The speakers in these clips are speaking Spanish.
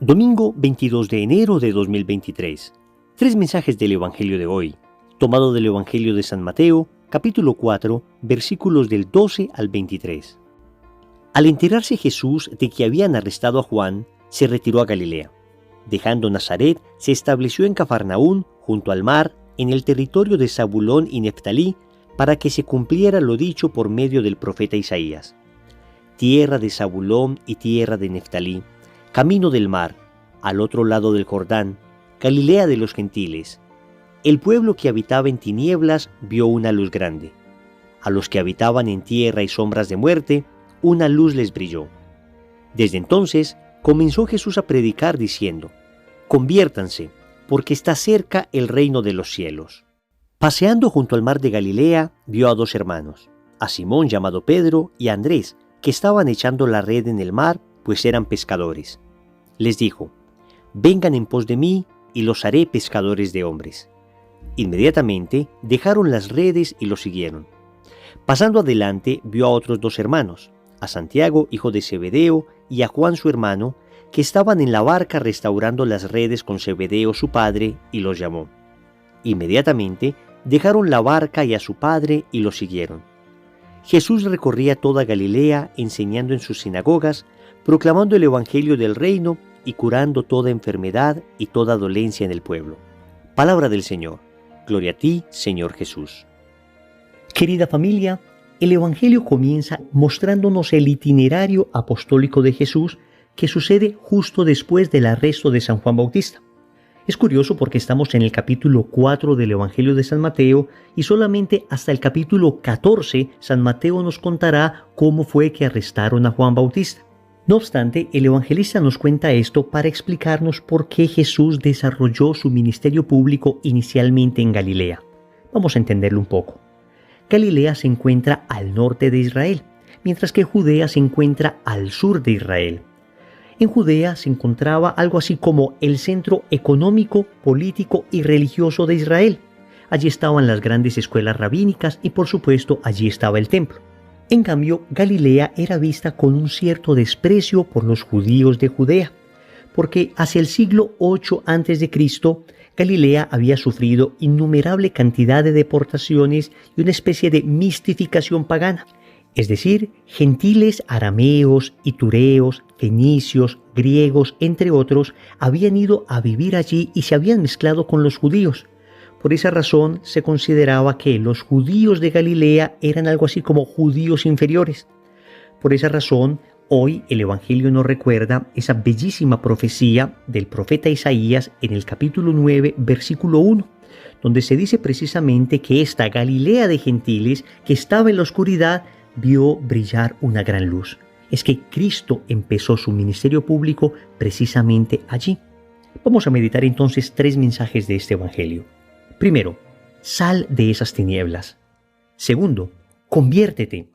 Domingo 22 de enero de 2023. Tres mensajes del Evangelio de hoy, tomado del Evangelio de San Mateo, capítulo 4, versículos del 12 al 23. Al enterarse Jesús de que habían arrestado a Juan, se retiró a Galilea. Dejando Nazaret, se estableció en Cafarnaún, junto al mar, en el territorio de Zabulón y Neftalí, para que se cumpliera lo dicho por medio del profeta Isaías. Tierra de Zabulón y tierra de Neftalí, camino del mar, al otro lado del Jordán, Galilea de los gentiles. El pueblo que habitaba en tinieblas vio una luz grande. A los que habitaban en tierra y sombras de muerte, una luz les brilló. Desde entonces comenzó Jesús a predicar diciendo: «Conviértanse, porque está cerca el reino de los cielos». Paseando junto al mar de Galilea, vio a dos hermanos, a Simón llamado Pedro y a Andrés, que estaban echando la red en el mar, pues eran pescadores. Les dijo: «Vengan en pos de mí, y los haré pescadores de hombres». Inmediatamente dejaron las redes y lo siguieron. Pasando adelante, vio a otros dos hermanos, a Santiago, hijo de Zebedeo, y a Juan su hermano, que estaban en la barca restaurando las redes con Zebedeo su padre, y los llamó. Inmediatamente dejaron la barca y a su padre, y lo siguieron. Jesús recorría toda Galilea, enseñando en sus sinagogas, proclamando el evangelio del reino y curando toda enfermedad y toda dolencia en el pueblo. Palabra del Señor. Gloria a ti, Señor Jesús. Querida familia, el evangelio comienza mostrándonos el itinerario apostólico de Jesús que sucede justo después del arresto de San Juan Bautista. Es curioso porque estamos en el capítulo 4 del Evangelio de San Mateo y solamente hasta el capítulo 14 San Mateo nos contará cómo fue que arrestaron a Juan Bautista. No obstante, el evangelista nos cuenta esto para explicarnos por qué Jesús desarrolló su ministerio público inicialmente en Galilea. Vamos a entenderlo un poco. Galilea se encuentra al norte de Israel, mientras que Judea se encuentra al sur de Israel. En Judea se encontraba algo así como el centro económico, político y religioso de Israel. Allí estaban las grandes escuelas rabínicas y por supuesto allí estaba el templo. En cambio, Galilea era vista con un cierto desprecio por los judíos de Judea, porque hacia el siglo 8 a.C., Galilea había sufrido innumerable cantidad de deportaciones y una especie de mistificación pagana. Es decir, gentiles arameos, itureos, fenicios, griegos, entre otros, habían ido a vivir allí y se habían mezclado con los judíos. Por esa razón se consideraba que los judíos de Galilea eran algo así como judíos inferiores. Por esa razón, hoy el Evangelio nos recuerda esa bellísima profecía del profeta Isaías en el capítulo 9, versículo 1, donde se dice precisamente que esta Galilea de gentiles que estaba en la oscuridad vio brillar una gran luz. Es que Cristo empezó su ministerio público precisamente allí. Vamos a meditar entonces tres mensajes de este Evangelio. Primero, sal de esas tinieblas. Segundo, conviértete.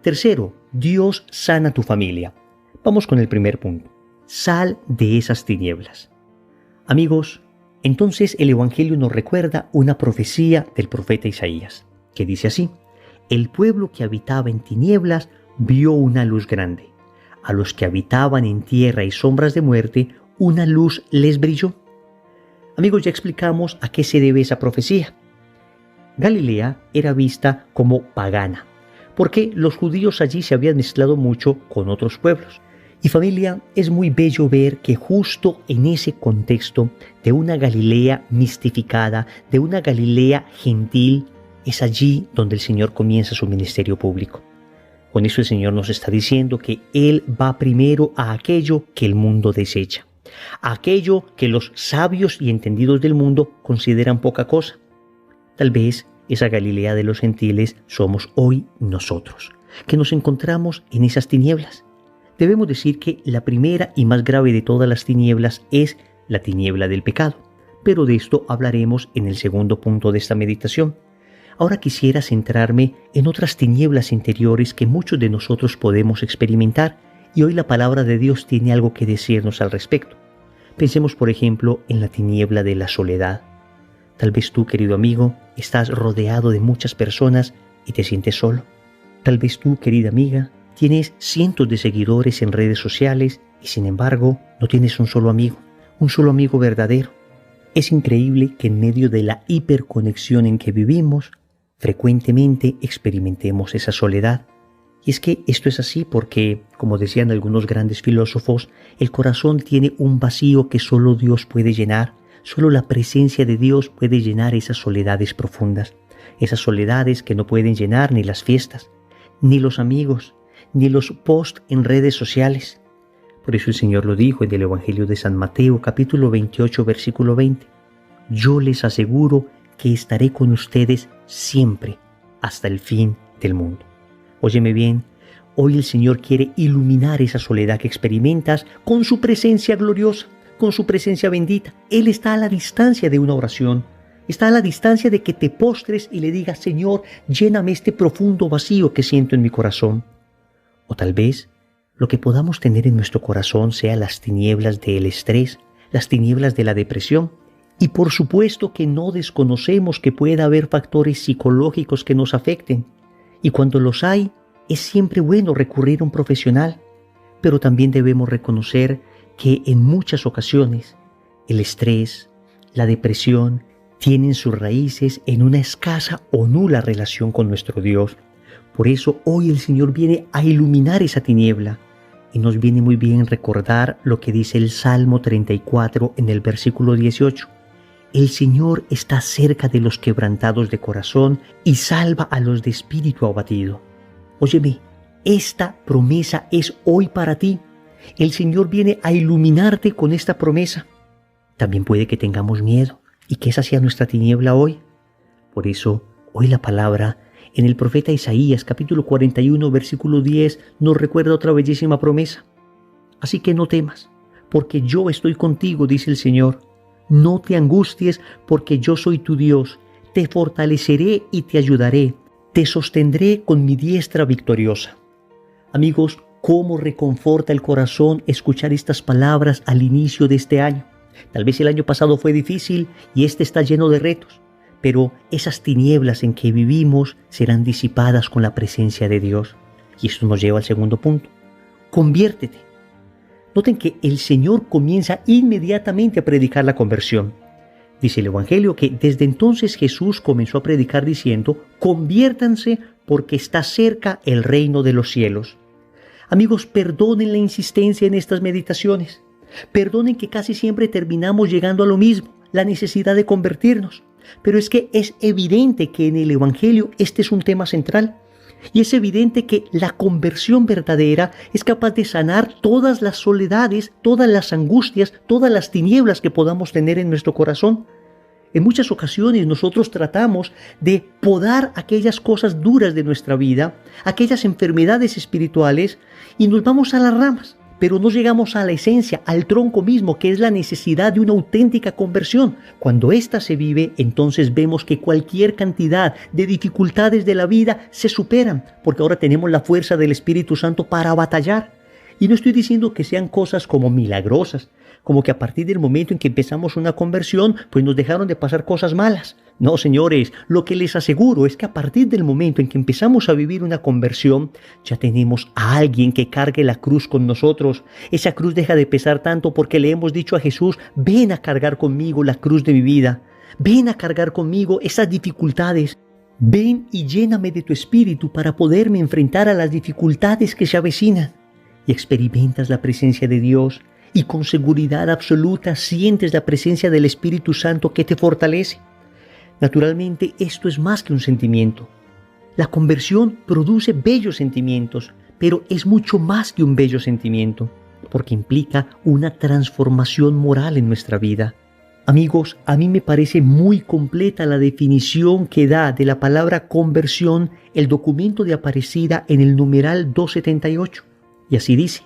Tercero, Dios sana tu familia. Vamos con el primer punto. Sal de esas tinieblas. Amigos, entonces el Evangelio nos recuerda una profecía del profeta Isaías, que dice así: «El pueblo que habitaba en tinieblas vio una luz grande. A los que habitaban en tierra y sombras de muerte, una luz les brilló». Amigos, ya explicamos a qué se debe esa profecía. Galilea era vista como pagana, porque los judíos allí se habían mezclado mucho con otros pueblos. Y familia, es muy bello ver que justo en ese contexto de una Galilea mistificada, de una Galilea gentil, es allí donde el Señor comienza su ministerio público. Con eso el Señor nos está diciendo que Él va primero a aquello que el mundo desecha, a aquello que los sabios y entendidos del mundo consideran poca cosa. Tal vez esa Galilea de los gentiles somos hoy nosotros, que nos encontramos en esas tinieblas. Debemos decir que la primera y más grave de todas las tinieblas es la tiniebla del pecado, pero de esto hablaremos en el segundo punto de esta meditación. Ahora quisiera centrarme en otras tinieblas interiores que muchos de nosotros podemos experimentar, y hoy la palabra de Dios tiene algo que decirnos al respecto. Pensemos, por ejemplo, en la tiniebla de la soledad. Tal vez tú, querido amigo, estás rodeado de muchas personas y te sientes solo. Tal vez tú, querida amiga, tienes cientos de seguidores en redes sociales y sin embargo no tienes un solo amigo verdadero. Es increíble que en medio de la hiperconexión en que vivimos, frecuentemente experimentemos esa soledad. Y es que esto es así porque, como decían algunos grandes filósofos, el corazón tiene un vacío que solo Dios puede llenar, solo la presencia de Dios puede llenar esas soledades profundas, esas soledades que no pueden llenar ni las fiestas, ni los amigos, ni los posts en redes sociales. Por eso el Señor lo dijo en el Evangelio de San Mateo, capítulo 28, versículo 20. Yo les aseguro que estaré con ustedes siempre, hasta el fin del mundo. Óyeme bien, hoy el Señor quiere iluminar esa soledad que experimentas con su presencia gloriosa, con su presencia bendita. Él está a la distancia de una oración, está a la distancia de que te postres y le digas, Señor, lléname este profundo vacío que siento en mi corazón. O tal vez lo que podamos tener en nuestro corazón sea las tinieblas del estrés, las tinieblas de la depresión. Y por supuesto que no desconocemos que pueda haber factores psicológicos que nos afecten. Y cuando los hay, es siempre bueno recurrir a un profesional. Pero también debemos reconocer que en muchas ocasiones el estrés, la depresión, tienen sus raíces en una escasa o nula relación con nuestro Dios. Por eso hoy el Señor viene a iluminar esa tiniebla. Y nos viene muy bien recordar lo que dice el Salmo 34 en el versículo 18. El Señor está cerca de los quebrantados de corazón y salva a los de espíritu abatido. Óyeme, esta promesa es hoy para ti. El Señor viene a iluminarte con esta promesa. También puede que tengamos miedo y que esa sea nuestra tiniebla hoy. Por eso, hoy la palabra en el profeta Isaías, capítulo 41, versículo 10, nos recuerda otra bellísima promesa. Así que no temas, porque yo estoy contigo, dice el Señor. No te angusties, porque yo soy tu Dios. Te fortaleceré y te ayudaré. Te sostendré con mi diestra victoriosa. Amigos, ¿cómo reconforta el corazón escuchar estas palabras al inicio de este año? Tal vez el año pasado fue difícil y este está lleno de retos, pero esas tinieblas en que vivimos serán disipadas con la presencia de Dios. Y esto nos lleva al segundo punto. Conviértete. Noten que el Señor comienza inmediatamente a predicar la conversión. Dice el Evangelio que desde entonces Jesús comenzó a predicar diciendo, conviértanse porque está cerca el reino de los cielos. Amigos, perdonen la insistencia en estas meditaciones. Perdonen que casi siempre terminamos llegando a lo mismo, la necesidad de convertirnos. Pero es que es evidente que en el Evangelio este es un tema central. Y es evidente que la conversión verdadera es capaz de sanar todas las soledades, todas las angustias, todas las tinieblas que podamos tener en nuestro corazón. En muchas ocasiones nosotros tratamos de podar aquellas cosas duras de nuestra vida, aquellas enfermedades espirituales, y nos vamos a las ramas, pero no llegamos a la esencia, al tronco mismo, que es la necesidad de una auténtica conversión. Cuando ésta se vive, entonces vemos que cualquier cantidad de dificultades de la vida se superan, porque ahora tenemos la fuerza del Espíritu Santo para batallar. Y no estoy diciendo que sean cosas como milagrosas, como que a partir del momento en que empezamos una conversión, pues nos dejaron de pasar cosas malas. No, señores, lo que les aseguro es que a partir del momento en que empezamos a vivir una conversión, ya tenemos a alguien que cargue la cruz con nosotros. Esa cruz deja de pesar tanto porque le hemos dicho a Jesús, ven a cargar conmigo la cruz de mi vida, ven a cargar conmigo esas dificultades, ven y lléname de tu espíritu para poderme enfrentar a las dificultades que se avecinan. Y experimentas la presencia de Dios y con seguridad absoluta sientes la presencia del Espíritu Santo que te fortalece. Naturalmente, esto es más que un sentimiento. La conversión produce bellos sentimientos, pero es mucho más que un bello sentimiento, porque implica una transformación moral en nuestra vida. Amigos, a mí me parece muy completa la definición que da de la palabra conversión el documento de Aparecida en el numeral 278. Y así dice: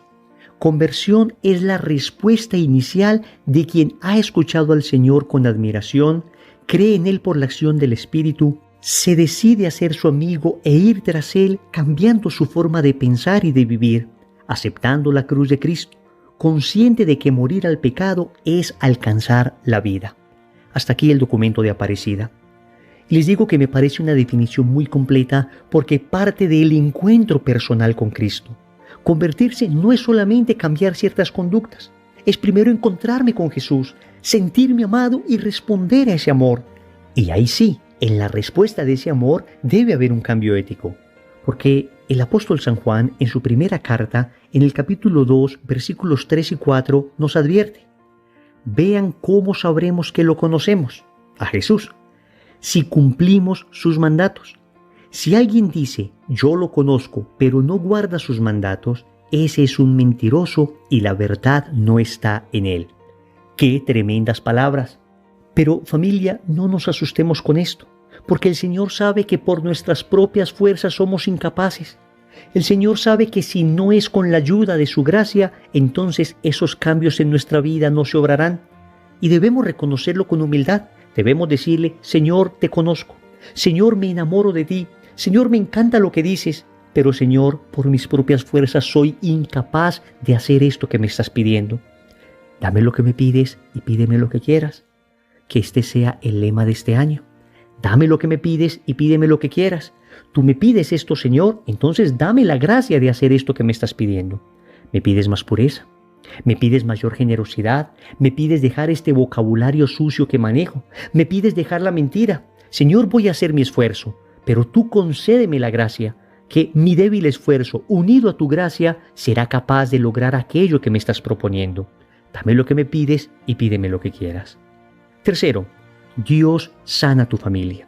conversión es la respuesta inicial de quien ha escuchado al Señor con admiración, cree en Él por la acción del Espíritu, se decide a ser su amigo e ir tras Él cambiando su forma de pensar y de vivir, aceptando la cruz de Cristo, consciente de que morir al pecado es alcanzar la vida. Hasta aquí el documento de Aparecida. Les digo que me parece una definición muy completa porque parte del encuentro personal con Cristo. Convertirse no es solamente cambiar ciertas conductas, es primero encontrarme con Jesús, sentirme amado y responder a ese amor. Y ahí sí, en la respuesta de ese amor debe haber un cambio ético. Porque el apóstol San Juan, en su primera carta, en el capítulo 2, versículos 3 y 4, nos advierte: vean cómo sabremos que lo conocemos, a Jesús, si cumplimos sus mandatos. Si alguien dice, yo lo conozco, pero no guarda sus mandatos, ese es un mentiroso y la verdad no está en él. ¡Qué tremendas palabras! Pero familia, no nos asustemos con esto, porque el Señor sabe que por nuestras propias fuerzas somos incapaces. El Señor sabe que si no es con la ayuda de su gracia, entonces esos cambios en nuestra vida no se obrarán. Y debemos reconocerlo con humildad. Debemos decirle, Señor, te conozco. Señor, me enamoro de ti. Señor, me encanta lo que dices. Pero Señor, por mis propias fuerzas soy incapaz de hacer esto que me estás pidiendo. Dame lo que me pides y pídeme lo que quieras. Que este sea el lema de este año. Dame lo que me pides y pídeme lo que quieras. Tú me pides esto, Señor, entonces dame la gracia de hacer esto que me estás pidiendo. Me pides más pureza, me pides mayor generosidad, me pides dejar este vocabulario sucio que manejo, me pides dejar la mentira. Señor, voy a hacer mi esfuerzo, pero tú concédeme la gracia, que mi débil esfuerzo, unido a tu gracia, será capaz de lograr aquello que me estás proponiendo. Dame lo que me pides y pídeme lo que quieras. Tercero, Dios sana tu familia.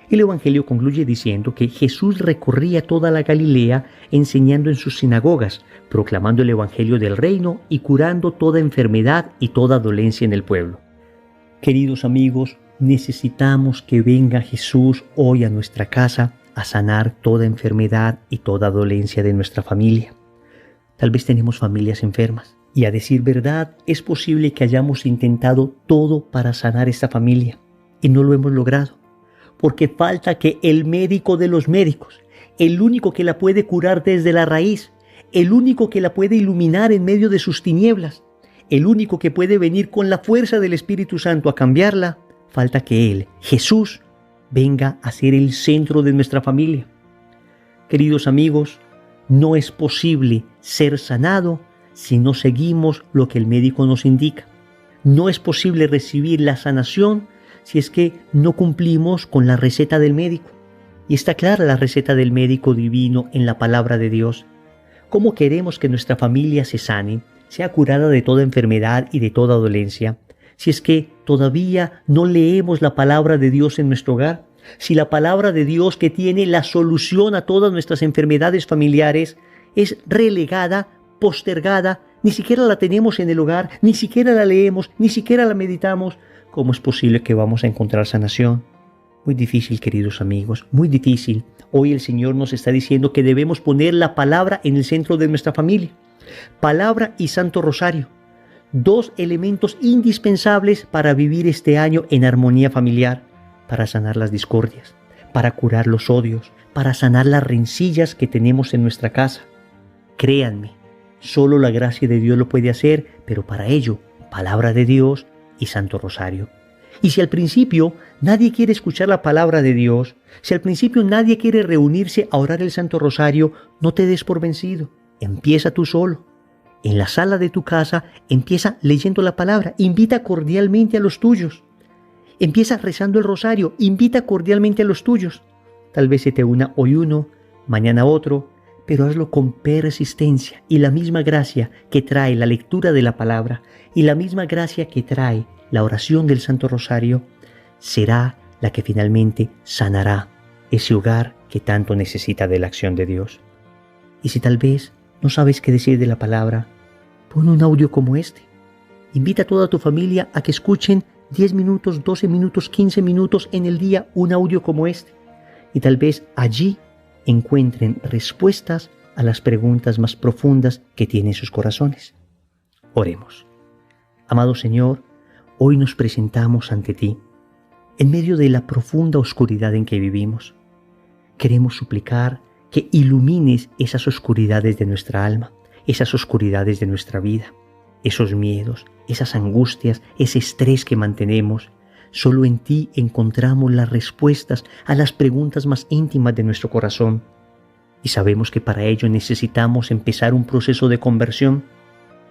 El Evangelio concluye diciendo que Jesús recorría toda la Galilea enseñando en sus sinagogas, proclamando el Evangelio del reino y curando toda enfermedad y toda dolencia en el pueblo. Queridos amigos, necesitamos que venga Jesús hoy a nuestra casa a sanar toda enfermedad y toda dolencia de nuestra familia. Tal vez tenemos familias enfermas y, a decir verdad, es posible que hayamos intentado todo para sanar esta familia y no lo hemos logrado. Porque falta que el médico de los médicos, el único que la puede curar desde la raíz, el único que la puede iluminar en medio de sus tinieblas, el único que puede venir con la fuerza del Espíritu Santo a cambiarla, falta que Él, Jesús, venga a ser el centro de nuestra familia. Queridos amigos, no es posible ser sanado si no seguimos lo que el médico nos indica. No es posible recibir la sanación si es que no cumplimos con la receta del médico. Y está clara la receta del médico divino en la palabra de Dios. ¿Cómo queremos que nuestra familia se sane, sea curada de toda enfermedad y de toda dolencia, si es que todavía no leemos la palabra de Dios en nuestro hogar? Si la palabra de Dios, que tiene la solución a todas nuestras enfermedades familiares, es relegada, postergada, ni siquiera la tenemos en el hogar, ni siquiera la leemos, ni siquiera la meditamos, ¿cómo es posible que vamos a encontrar sanación? Muy difícil, queridos amigos, muy difícil. Hoy el Señor nos está diciendo que debemos poner la palabra en el centro de nuestra familia. Palabra y Santo Rosario, dos elementos indispensables para vivir este año en armonía familiar, para sanar las discordias, para curar los odios, para sanar las rencillas que tenemos en nuestra casa. Créanme, solo la gracia de Dios lo puede hacer, pero para ello, palabra de Dios y Santo Rosario. Y si al principio nadie quiere escuchar la palabra de Dios, si al principio nadie quiere reunirse a orar el Santo Rosario, no te des por vencido. Empieza tú solo. En la sala de tu casa, empieza leyendo la palabra. Invita cordialmente a los tuyos. Empieza rezando el rosario. Invita cordialmente a los tuyos. Tal vez se te una hoy uno, mañana otro, pero hazlo con persistencia, y la misma gracia que trae la lectura de la palabra y la misma gracia que trae la oración del Santo Rosario será la que finalmente sanará ese hogar que tanto necesita de la acción de Dios. Y si tal vez no sabes qué decir de la palabra, pon un audio como este. Invita a toda tu familia a que escuchen 10 minutos, 12 minutos, 15 minutos en el día un audio como este. Y tal vez allí encuentren respuestas a las preguntas más profundas que tienen sus corazones. Oremos. Amado Señor, hoy nos presentamos ante ti, en medio de la profunda oscuridad en que vivimos. Queremos suplicar que ilumines esas oscuridades de nuestra alma, esas oscuridades de nuestra vida, esos miedos, esas angustias, ese estrés que mantenemos. Solo en ti encontramos las respuestas a las preguntas más íntimas de nuestro corazón. y sabemos que para ello necesitamos empezar un proceso de conversión.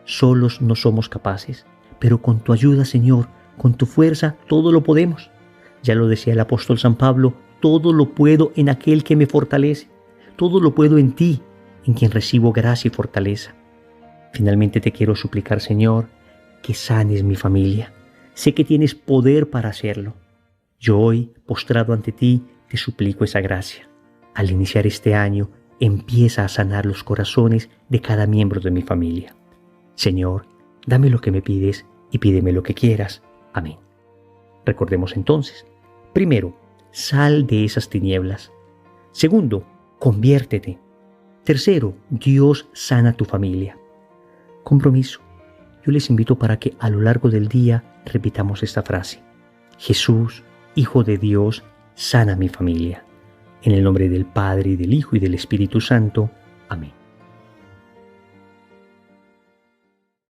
Solos no somos capaces, pero con tu ayuda, Señor, con tu fuerza, todo lo podemos. Ya lo decía el apóstol San Pablo, todo lo puedo en aquel que me fortalece. Todo lo puedo en ti, en quien recibo gracia y fortaleza. Finalmente te quiero suplicar, Señor, que sanes mi familia. Sé que tienes poder para hacerlo. Yo hoy, postrado ante ti, te suplico esa gracia. Al iniciar este año, empieza a sanar los corazones de cada miembro de mi familia. Señor, dame lo que me pides y pídeme lo que quieras. Amén. Recordemos entonces, primero, sal de esas tinieblas. Segundo, conviértete. Tercero, Dios sana tu familia. Compromiso. Yo les invito para que a lo largo del día repitamos esta frase. Jesús, Hijo de Dios, sana mi familia. En el nombre del Padre, y del Hijo, y del Espíritu Santo. Amén.